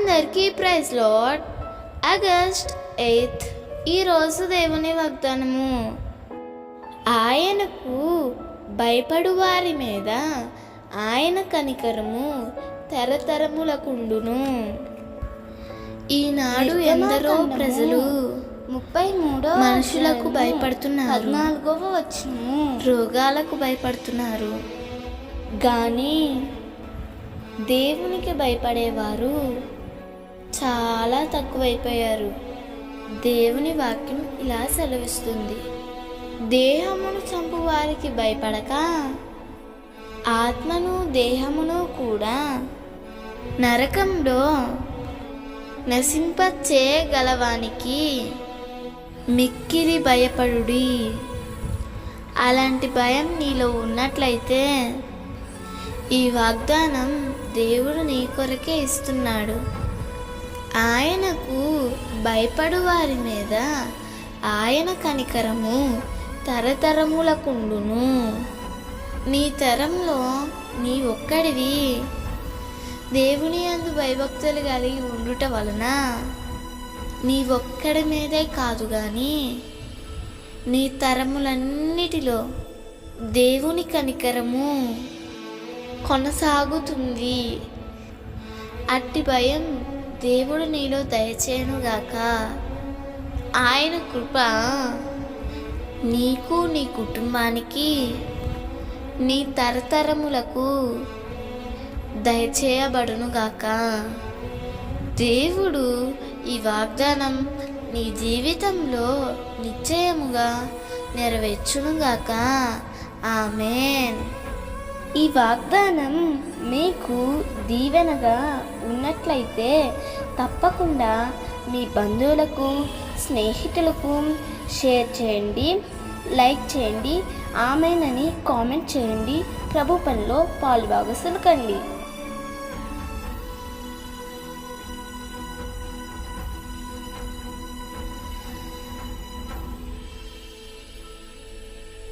అందరికీ praise lord. August 8 ఈరోజు దేవుని వాగ్దానము. ఆయనకు భయపడు వారి మీద ఆయన కనికరము తరతరములకుండును. ఈనాడు ఎందరో ప్రజలు 33 మనుషులకు భయపడుతున్నారు, 14వ వచనము రోగాలకు భయపడుతున్నారు. కానీ దేవునికి భయపడేవారు చాలా తక్కువైపోయారు. దేవుని వాక్యం ఇలా సెలవిస్తుంది, దేహమును చంపు వారికి భయపడక ఆత్మను దేహమును కూడా నరకంలో నశింపచే గలవానికి మిక్కిలి భయపడుడి. అలాంటి భయం నీలో ఉన్నట్లయితే ఈ వాగ్దానం దేవుడు నీ కొరకే ఇస్తున్నాడు. ఆయనకు భయపడు వారి మీద ఆయన కనికరము తరతరములకుండును. నీ తరంలో నీ ఒక్కడివి దేవుని యందు భయభక్తులు కలిగి ఉండుట వలన నీ ఒక్కడి మీదే కాదు కానీ నీ తరములన్నిటిలో దేవుని కనికరము కొనసాగుతుంది. అట్టి భయం దేవుడు నీలో దయచేయునుగాక. ఆయన కృప నీకు నీ కుటుంబానికి నీ తరతరములకు దయచేయబడునుగాక. దేవుడు ఈ వాగ్దానం నీ జీవితంలో నిశ్చయముగా నెరవేర్చునుగాక. ఆమేన్. ఈ వాగ్దానం మీకు దీవెనగా ఉన్నట్లయితే తప్పకుండా మీ బంధువులకు, స్నేహితులకు షేర్ చేయండి, లైక్ చేయండి, ఆమేన్ అని కామెంట్ చేయండి. ప్రభు పనిలో పాలుభాగస్తులు కండి.